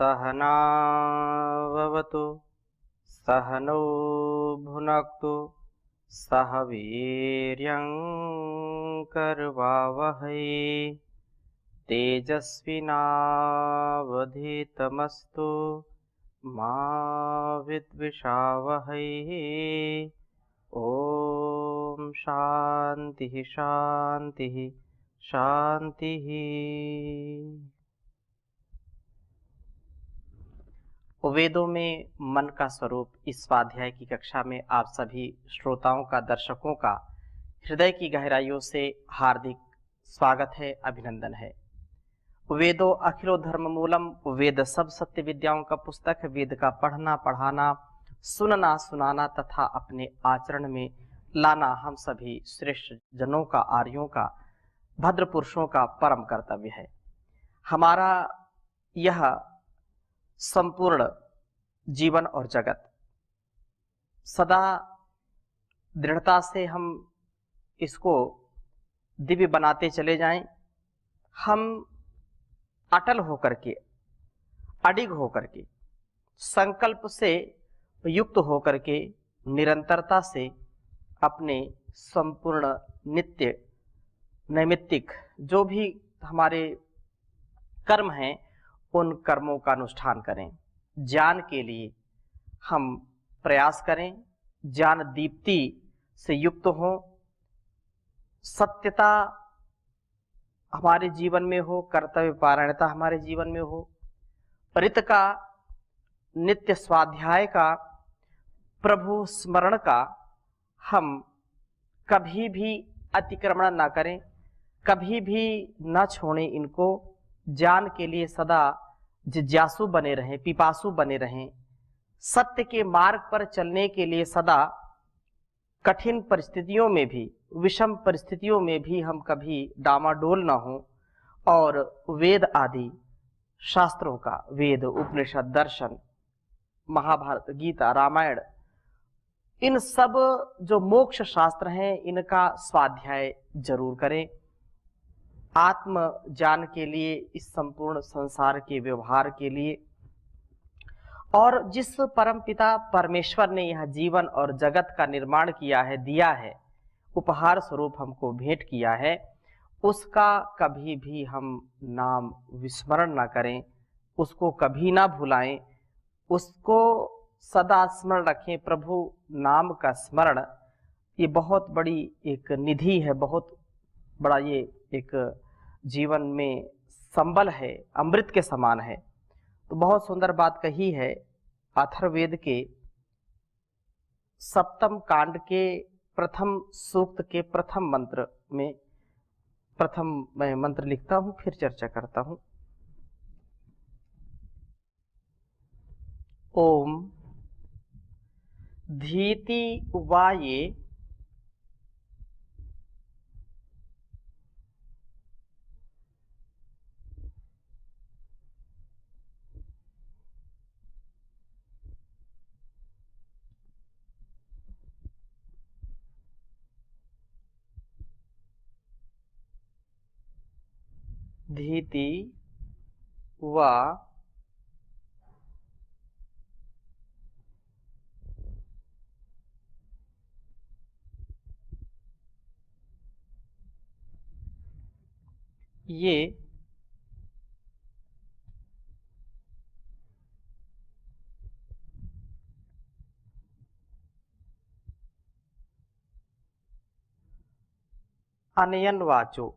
सहनाववतु सहनौ भुनक्तु सह वीर्यं करवावहै तेजस्विनावधीतमस्तु मा विद्विषावहै। ओम शांति शांति शांति। वेदों में मन का स्वरूप इस स्वाध्याय की कक्षा में आप सभी श्रोताओं का, दर्शकों का हृदय की गहराइयों से हार्दिक स्वागत है, अभिनंदन है। वेदो अखिलो धर्म मूलम, वेद सब सत्य विद्याओं का पुस्तक है। वेद का पढ़ना, पढ़ाना, सुनना, सुनाना तथा अपने आचरण में लाना हम सभी श्रेष्ठ जनों का, आर्यों का, भद्र पुरुषों का परम कर्तव्य है। हमारा यह संपूर्ण जीवन और जगत सदा दृढ़ता से हम इसको दिव्य बनाते चले जाएं। हम अटल होकर के, अडिग होकर के, संकल्प से युक्त होकर के, निरंतरता से अपने संपूर्ण नित्य नैमित्तिक जो भी हमारे कर्म हैं उन कर्मों का अनुष्ठान करें। ज्ञान के लिए हम प्रयास करें, ज्ञान दीप्ति से युक्त हो, सत्यता हमारे जीवन में हो, कर्तव्य पारायणता हमारे जीवन में हो, रित का, नित्य स्वाध्याय का, प्रभु स्मरण का हम कभी भी अतिक्रमण न करें, कभी भी न छोड़ें इनको। ज्ञान के लिए सदा जिज्ञासु बने रहें, पिपासु बने रहें। सत्य के मार्ग पर चलने के लिए सदा कठिन परिस्थितियों में भी, विषम परिस्थितियों में भी हम कभी डामाडोल न हो और वेद आदि शास्त्रों का, वेद, उपनिषद, दर्शन, महाभारत, गीता, रामायण, इन सब जो मोक्ष शास्त्र हैं इनका स्वाध्याय जरूर करें। आत्म ज्ञान के लिए, इस संपूर्ण संसार के व्यवहार के लिए, और जिस परम पिता परमेश्वर ने यह जीवन और जगत का निर्माण किया है, दिया है, उपहार स्वरूप हमको भेंट किया है, उसका कभी भी हम नाम विस्मरण ना करें, उसको कभी ना भुलाएं, उसको सदा स्मरण रखें। प्रभु नाम का स्मरण ये बहुत बड़ी एक निधि है, बहुत बड़ा ये एक जीवन में संबल है, अमृत के समान है। तो बहुत सुंदर बात कही है अथर्ववेद के सप्तम कांड के प्रथम सूक्त के प्रथम मंत्र में। प्रथम मैं मंत्र लिखता हूं, फिर चर्चा करता हूं। ओम धीति वाये धीति वा ये अनयन वाचो,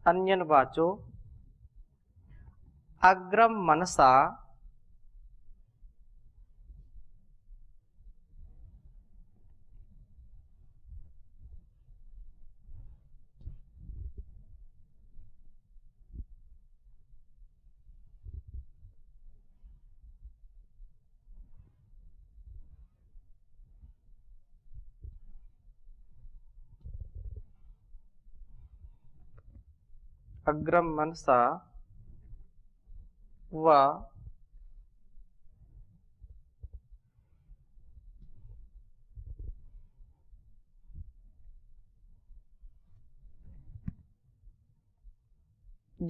अन्यन वाचो अग्रम मनसा अग्रम मनसा व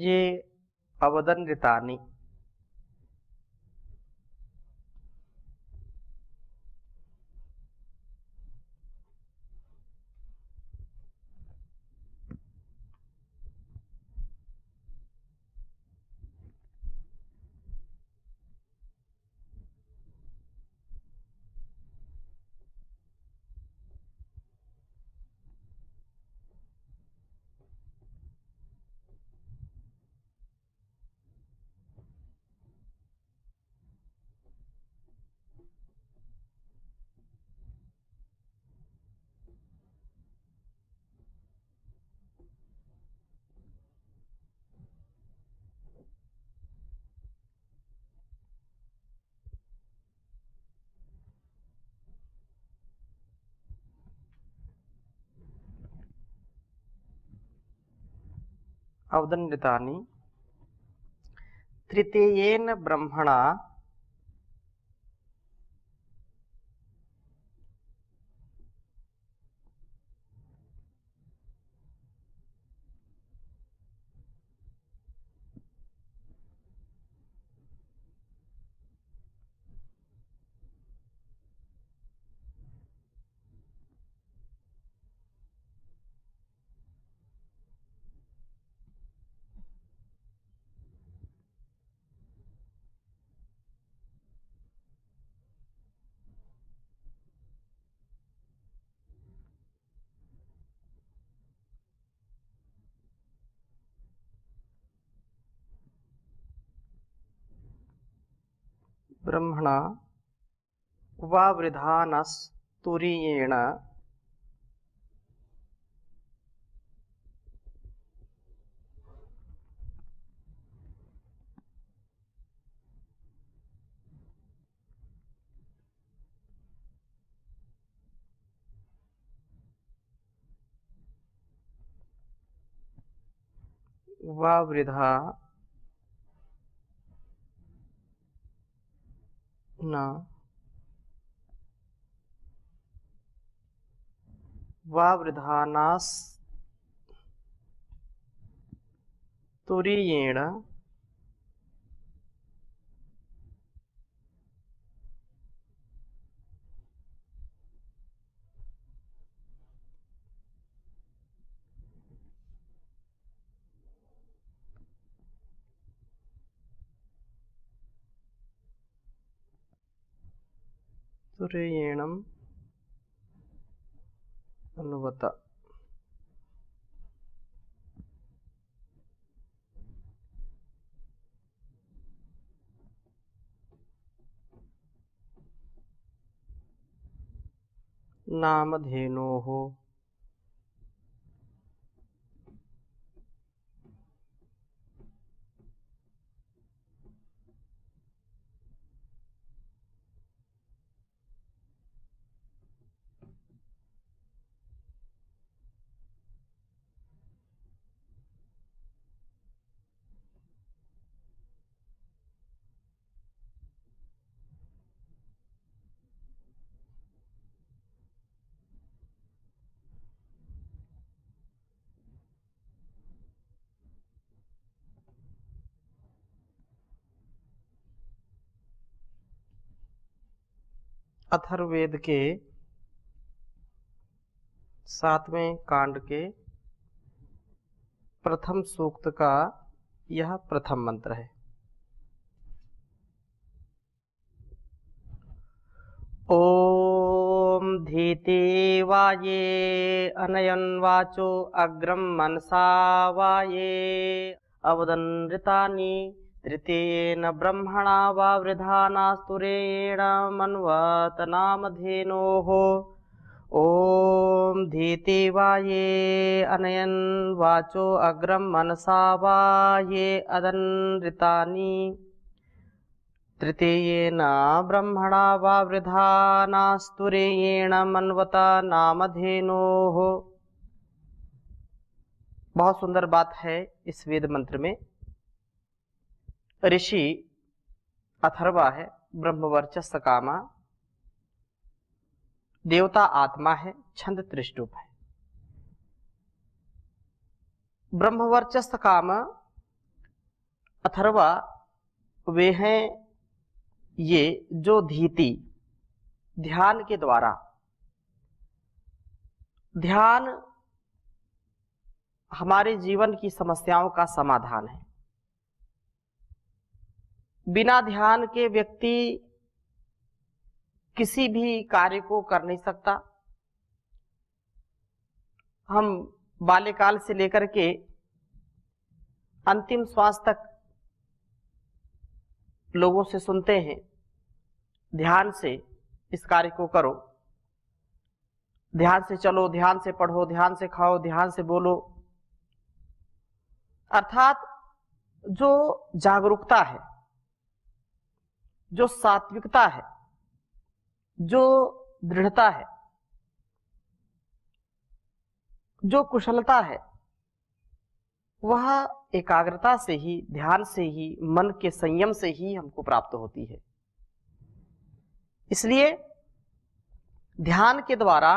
ये अवदनृतानि। अवदनृतानि तृतीयेन ब्रह्मणा ब्रह्मणा वावृधानस्तुरीयेण वावृधा न वावृधानास्तुरीयेण तुरीयेणम अनुवत। नामधेनोः अथर्ववेद के 7वें कांड के प्रथम सूक्त का यह प्रथम मंत्र है। ओम धीतिवाये अनयन्वाचो अग्रम मनसा वाये अवदनृतानि तृतीयेन ब्रह्मणा वावृधानास्तुरेण मन्वतनामधेनोः। ओम धीतिवाये अनयन् वाचो अग्रम मनसा वाये अदनृतानि तृतीयेन ब्रह्मणा वावृधानास्तुरेण मन्वता नामधेनोः। बहुत सुंदर बात है इस वेद मंत्र में। ऋषि अथर्वा है, ब्रह्मवर्चस्व कामा, देवता आत्मा है, छंद त्रिष्टुप है। ब्रह्मवर्चस्व काम अथर्वा वे हैं ये जो धीति ध्यान के द्वारा, ध्यान हमारे जीवन की समस्याओं का समाधान है। बिना ध्यान के व्यक्ति किसी भी कार्य को कर नहीं सकता। हम बाल्यकाल से लेकर के अंतिम श्वास तक लोगों से सुनते हैं, ध्यान से इस कार्य को करो, ध्यान से चलो, ध्यान से पढ़ो, ध्यान से खाओ, ध्यान से बोलो। अर्थात जो जागरूकता है, जो सात्विकता है, जो दृढ़ता है, जो कुशलता है, वह एकाग्रता से ही, ध्यान से ही, मन के संयम से ही हमको प्राप्त होती है। इसलिए ध्यान के द्वारा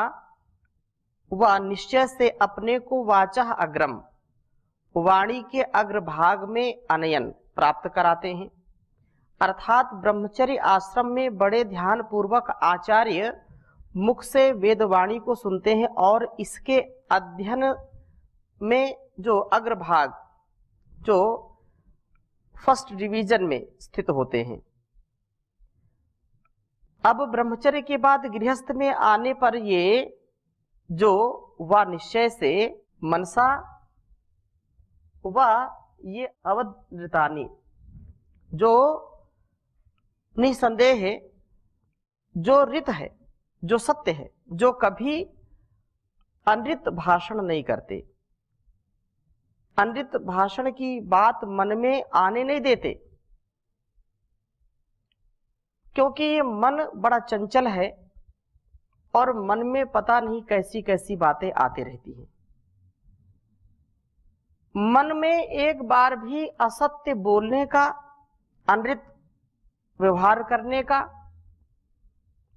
वह निश्चय से अपने को वाचः अग्रम, वाणी के अग्रभाग में अनयन प्राप्त कराते हैं। अर्थात ब्रह्मचर्य आश्रम में बड़े ध्यान पूर्वक आचार्य मुख से वेदवाणी को सुनते हैं और इसके अध्ययन में जो अग्रभाग, जो फर्स्ट डिवीजन में स्थित होते हैं। अब ब्रह्मचर्य के बाद गृहस्थ में आने पर ये जो व निश्चय से मनसा व ये अवधृतानि, जो निसंदेह है, जो रित है, जो सत्य है, जो कभी अनृत भाषण नहीं करते, अनृत भाषण की बात मन में आने नहीं देते, क्योंकि ये मन बड़ा चंचल है और मन में पता नहीं कैसी कैसी बातें आती रहती हैं। मन में एक बार भी असत्य बोलने का, अनृत व्यवहार करने का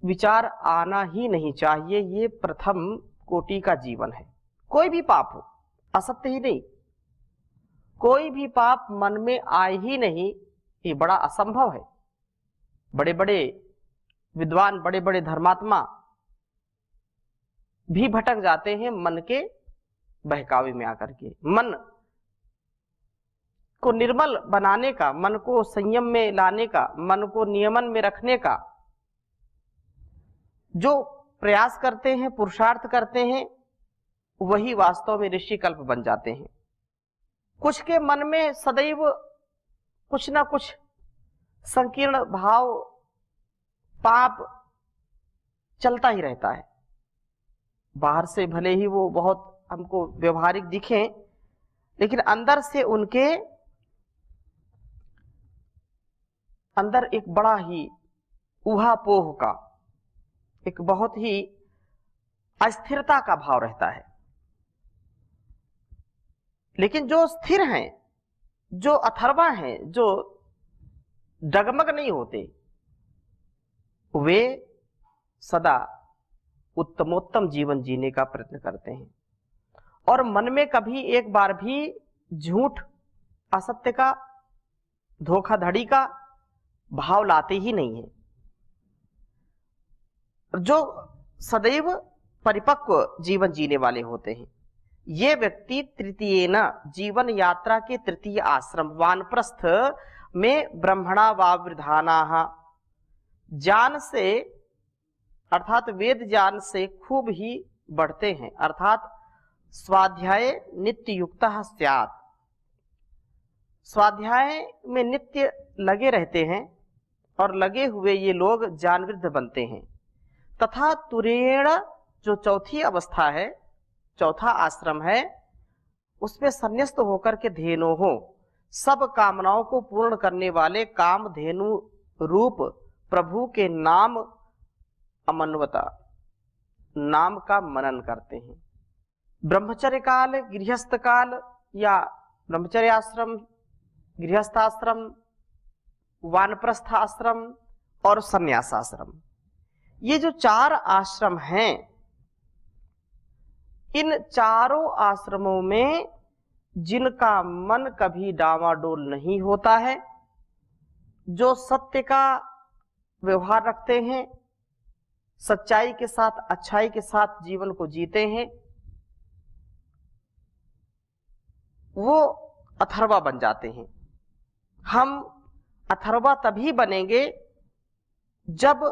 विचार आना ही नहीं चाहिए। ये प्रथम कोटि का जीवन है। कोई भी पाप हो, असत्य ही नहीं, कोई भी पाप मन में आए ही नहीं, ये बड़ा असंभव है। बड़े बड़े विद्वान, बड़े बड़े धर्मात्मा भी भटक जाते हैं मन के बहकावे में आकर के। मन को निर्मल बनाने का, मन को संयम में लाने का, मन को नियमन में रखने का जो प्रयास करते हैं, पुरुषार्थ करते हैं, वही वास्तव में ऋषि कल्प बन जाते हैं। कुछ के मन में सदैव कुछ ना कुछ संकीर्ण भाव, पाप चलता ही रहता है। बाहर से भले ही वो बहुत हमको व्यवहारिक दिखें, लेकिन अंदर से उनके अंदर एक बड़ा ही ऊहापोह का, एक बहुत ही अस्थिरता का भाव रहता है। लेकिन जो स्थिर हैं, जो अथर्वा हैं, जो डगमग नहीं होते, वे सदा उत्तमोत्तम जीवन जीने का प्रयत्न करते हैं और मन में कभी एक बार भी झूठ, असत्य का, धोखाधड़ी का भाव लाते ही नहीं है। जो सदैव परिपक्व जीवन जीने वाले होते हैं, ये व्यक्ति तृतीयेन, जीवन यात्रा के तृतीय आश्रम वानप्रस्थ में ब्रह्मणा वावृधानाः, ज्ञान से अर्थात वेद ज्ञान से खूब ही बढ़ते हैं। अर्थात स्वाध्याय नित्य युक्तः स्यात्, स्वाध्याय में नित्य लगे रहते हैं और लगे हुए ये लोग ज्ञानवृद्ध बनते हैं। तथा तुरेण, जो चौथी अवस्था है, चौथा आश्रम है, उसमें संन्यस्त होकर के धेनु हो, सब कामनाओं को पूर्ण करने वाले कामधेनु रूप प्रभु के नाम अमन्वता, नाम का मनन करते हैं। ब्रह्मचर्य काल, गृहस्थ काल या ब्रह्मचर्य आश्रम, गृहस्थ आश्रम, वानप्रस्थ आश्रम और संन्यास आश्रम, ये जो 4 आश्रम हैं, इन चारों आश्रमों में जिनका मन कभी डामाडोल नहीं होता है, जो सत्य का व्यवहार रखते हैं, सच्चाई के साथ, अच्छाई के साथ जीवन को जीते हैं, वो अथर्वा बन जाते हैं। हम अथर्वा तभी बनेंगे जब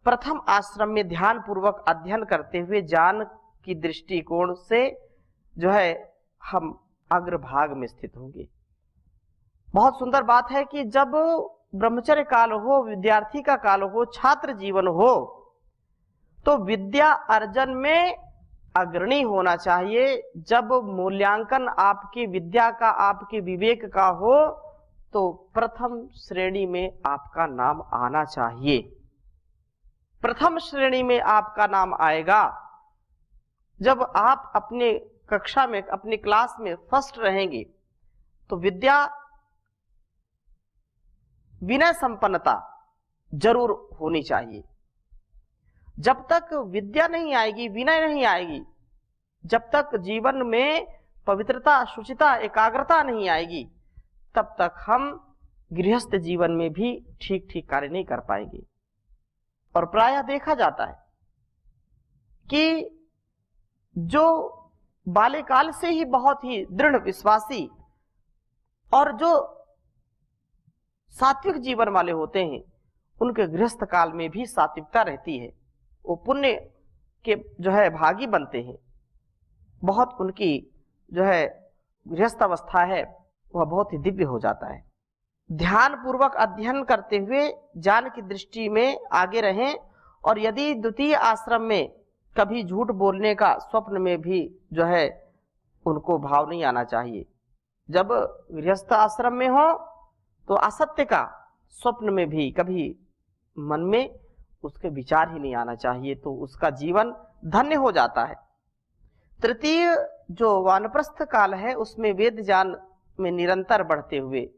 प्रथम आश्रम में ध्यान पूर्वक अध्ययन करते हुए ज्ञान की दृष्टिकोण से जो है हम अग्रभाग में स्थित होंगे। बहुत सुंदर बात है कि जब ब्रह्मचर्य काल हो, विद्यार्थी का काल हो, छात्र जीवन हो, तो विद्या अर्जन में अग्रणी होना चाहिए। जब मूल्यांकन आपकी विद्या का, आपके विवेक का हो, तो प्रथम श्रेणी में आपका नाम आना चाहिए। प्रथम श्रेणी में आपका नाम आएगा जब आप अपने कक्षा में, अपनी क्लास में फर्स्ट रहेंगे। तो विद्या, विनय संपन्नता जरूर होनी चाहिए। जब तक विद्या नहीं आएगी, विनय नहीं आएगी, जब तक जीवन में पवित्रता, शुचिता, एकाग्रता नहीं आएगी, तब तक हम गृहस्थ जीवन में भी ठीक ठीक कार्य नहीं कर पाएंगे। और प्रायः देखा जाता है कि जो बाल्यकाल से ही बहुत ही दृढ़ विश्वासी और जो सात्विक जीवन वाले होते हैं, उनके गृहस्थ काल में भी सात्विकता रहती है। वो पुण्य के जो है भागी बनते हैं। बहुत उनकी जो है गृहस्थ अवस्था है वह बहुत ही दिव्य हो जाता है। ध्यान पूर्वक अध्ययन करते हुए ज्ञान की दृष्टि में आगे रहें। और यदि द्वितीय आश्रम में कभी झूठ बोलने का स्वप्न में भी जो है उनको भाव नहीं आना चाहिए। जब गृहस्थ आश्रम में हो तो असत्य का स्वप्न में भी कभी मन में उसके विचार ही नहीं आना चाहिए, तो उसका जीवन धन्य हो जाता है। तृतीय जो वानप्रस्थ काल है, उसमें वेद ज्ञान में निरंतर बढ़ते हुए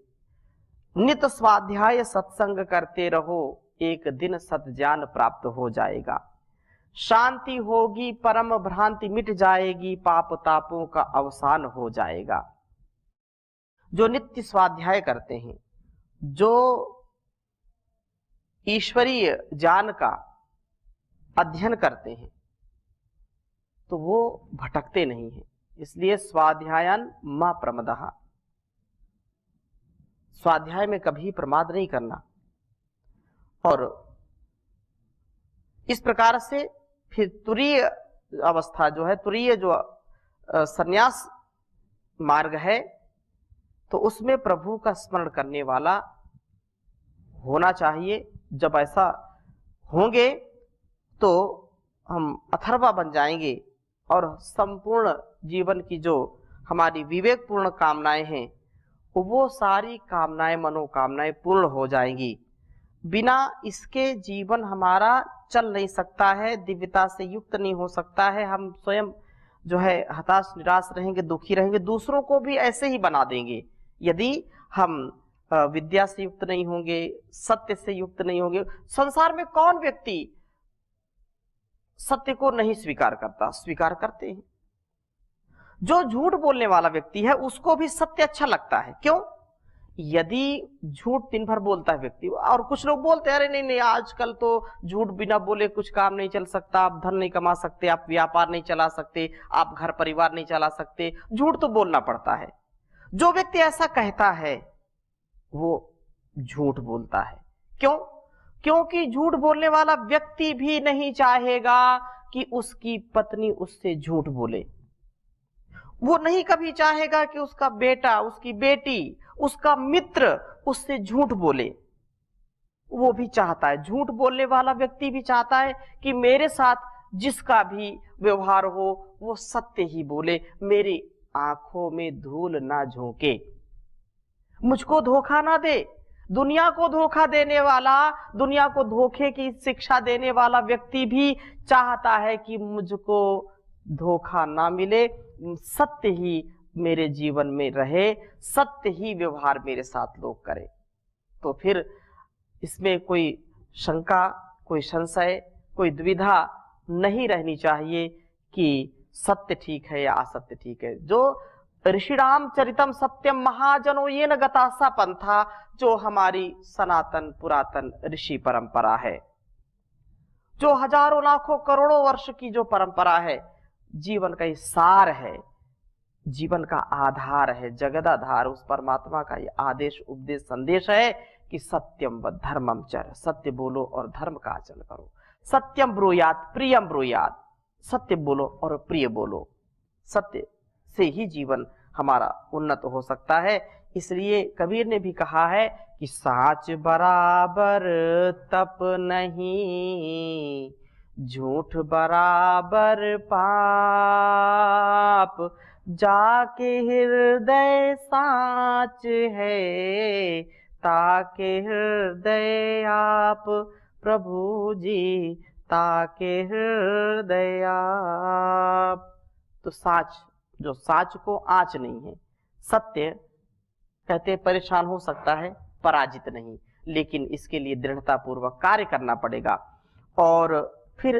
नित स्वाध्याय सत्संग करते रहो, एक दिन सत्ज्ञान प्राप्त हो जाएगा। शांति होगी, परम भ्रांति मिट जाएगी, पाप तापों का अवसान हो जाएगा। जो नित्य स्वाध्याय करते हैं, जो ईश्वरीय ज्ञान का अध्ययन करते हैं, तो वो भटकते नहीं हैं। इसलिए स्वाध्यायन मा प्रमदः, स्वाध्याय में कभी प्रमाद नहीं करना। और इस प्रकार से फिर तुरीय अवस्था जो है, तुरीय जो संन्यास मार्ग है, तो उसमें प्रभु का स्मरण करने वाला होना चाहिए। जब ऐसा होंगे तो हम अथर्वा बन जाएंगे और संपूर्ण जीवन की जो हमारी विवेकपूर्ण कामनाएं हैं, वो सारी कामनाएं, मनोकामनाएं पूर्ण हो जाएंगी। बिना इसके जीवन हमारा चल नहीं सकता है, दिव्यता से युक्त नहीं हो सकता है। हम स्वयं जो है हताश, निराश रहेंगे, दुखी रहेंगे, दूसरों को भी ऐसे ही बना देंगे यदि हम विद्या से युक्त नहीं होंगे, सत्य से युक्त नहीं होंगे। संसार में कौन व्यक्ति सत्य को नहीं स्वीकार करता? स्वीकार करते हैं। जो झूठ बोलने वाला व्यक्ति है उसको भी सत्य अच्छा लगता है। क्यों? यदि झूठ दिन भर बोलता है व्यक्ति, और कुछ लोग बोलते हैं अरे नहीं नहीं, आजकल तो झूठ बिना बोले कुछ काम नहीं चल सकता, आप धन नहीं कमा सकते, आप व्यापार नहीं चला सकते, आप घर परिवार नहीं चला सकते, झूठ तो बोलना पड़ता है। जो व्यक्ति ऐसा कहता है वो झूठ बोलता है। क्यों? क्योंकि झूठ बोलने वाला व्यक्ति भी नहीं चाहेगा कि उसकी पत्नी उससे झूठ बोले। वो नहीं कभी चाहेगा कि उसका बेटा, उसकी बेटी, उसका मित्र उससे झूठ बोले। वो भी चाहता है, झूठ बोलने वाला व्यक्ति भी चाहता है कि मेरे साथ जिसका भी व्यवहार हो वो सत्य ही बोले, मेरी आंखों में धूल ना झोंके, मुझको धोखा ना दे। दुनिया को धोखा देने वाला, दुनिया को धोखे की शिक्षा देने वाला व्यक्ति भी चाहता है कि मुझको धोखा ना मिले, सत्य ही मेरे जीवन में रहे, सत्य ही व्यवहार मेरे साथ लोग करें। तो फिर इसमें कोई शंका, कोई संशय, कोई दुविधा नहीं रहनी चाहिए कि सत्य ठीक है या असत्य ठीक है। जो ऋषिराम चरितम सत्यम महाजनो ये न गतासा पंथा, जो हमारी सनातन पुरातन ऋषि परंपरा है, जो हजारों लाखों करोड़ों वर्ष की जो परंपरा है, जीवन का ये सार है, जीवन का आधार है, जगदाधार, उस परमात्मा का ये आदेश उपदेश संदेश है कि सत्यम व धर्मम चर, सत्य बोलो और धर्म का आचरण करो। सत्यम ब्रूयात प्रियम ब्रूयात, सत्य बोलो और प्रिय बोलो। सत्य से ही जीवन हमारा उन्नत हो सकता है। इसलिए कबीर ने भी कहा है कि साच बराबर तप नहीं, झूठ बराबर पाप, जाके हृदय साच है, ताके हृदय आप प्रभु जी, ताके हृदय आप। तो साच, जो साच को आँच नहीं है, सत्य कहते परेशान हो सकता है, पराजित नहीं, लेकिन इसके लिए दृढ़ता पूर्वक कार्य करना पड़ेगा। और फिर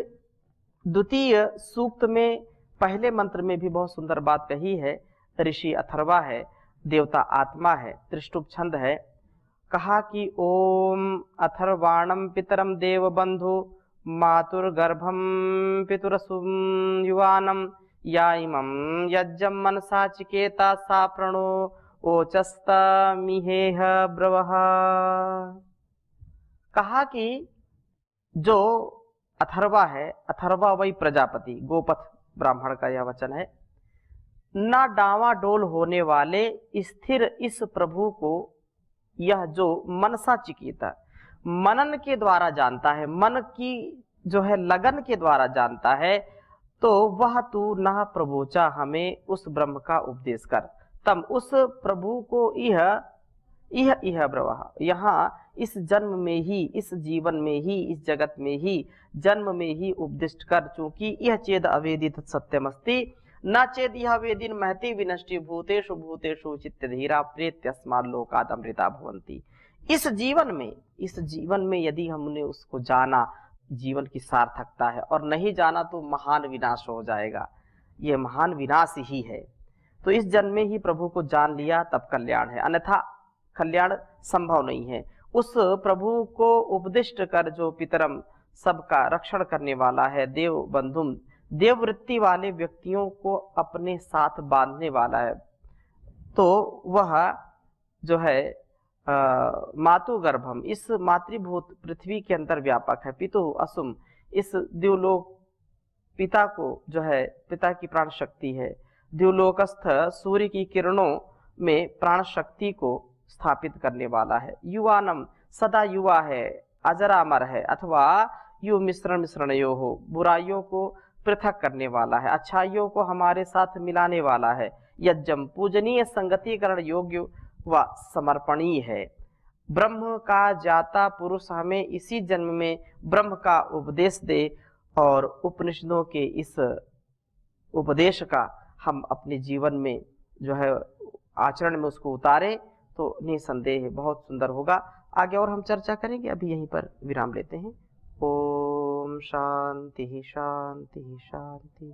द्वितीय सूक्त में पहले मंत्र में भी बहुत सुंदर बात कही है। ऋषि अथर्वा है, देवता आत्मा है, त्रिष्टुप छंद है। कहा कि ओम अथर्वाणम पितरम देव बंधु, मातुर्गर्भम पितुरसुम युवानम, या इमं यज्जम मनसा चिकेता सा प्रणो ओचस्तमिहेह ब्रवः। कहा कि जो अथर्वा है, अथर्वा वही प्रजापति, गोपथ ब्राह्मण का यह वचन है, ना डावाडोल होने वाले स्थिर इस प्रभु को यह जो मनसा चिकिता, मनन के द्वारा जानता है, मन की जो है लगन के द्वारा जानता है, तो वह तू न प्रभुचा, हमें उस ब्रह्म का उपदेश कर। तब उस प्रभु को यह ब्रवाह, यहाँ इस जन्म में ही, इस जीवन में ही, इस जगत में ही, जन्म में ही उपदिष्ट कर। चूंकि यह चेद अवेदित सत्यमस्ति, न चेद यह वेदिन महति विनष्टि, भूतेषु भूतेषु चित्तधीरा प्रेत्यस्मात् लोकात् अमृता भवन्ति। इस जीवन में यदि हमने उसको जाना, जीवन की सार्थकता है, और नहीं जाना तो महान विनाश हो जाएगा, ये महान विनाश ही है। तो इस जन्म में ही प्रभु को जान लिया तब कल्याण है, अन्यथा कल्याण संभव नहीं है। उस प्रभु को उपदिष्ट कर, जो पितरम सबका रक्षण करने वाला है, देव बंधुम देववृत्ति वाले व्यक्तियों को अपने साथ बांधने वाला है, तो वह जो है मातु गर्भम, इस मातृभूत पृथ्वी के अंदर व्यापक है। पितु असुम, इस द्युलोक पिता को जो है, पिता की प्राण शक्ति है। द्युलोकस्थ सूर्य की किरणों में प्राण शक्ति को स्थापित करने वाला है। युवानम, सदा युवा है, अजरामर है, अथवा यु मिश्रणयो हो, बुराइयों को पृथक करने वाला है, अच्छाइयों को हमारे साथ मिलाने वाला है। यज्जम, पूजनीय, संगतिकरण योग्य व समर्पणीय है। ब्रह्म का जाता पुरुष हमें इसी जन्म में ब्रह्म का उपदेश दे, और उपनिषदों के इस उपदेश का हम अपने जीवन में जो है आचरण में उसको उतारे, तो निसंदेह बहुत सुंदर होगा। आगे और हम चर्चा करेंगे, अभी यहीं पर विराम लेते हैं। ओम शांति शांति शांति।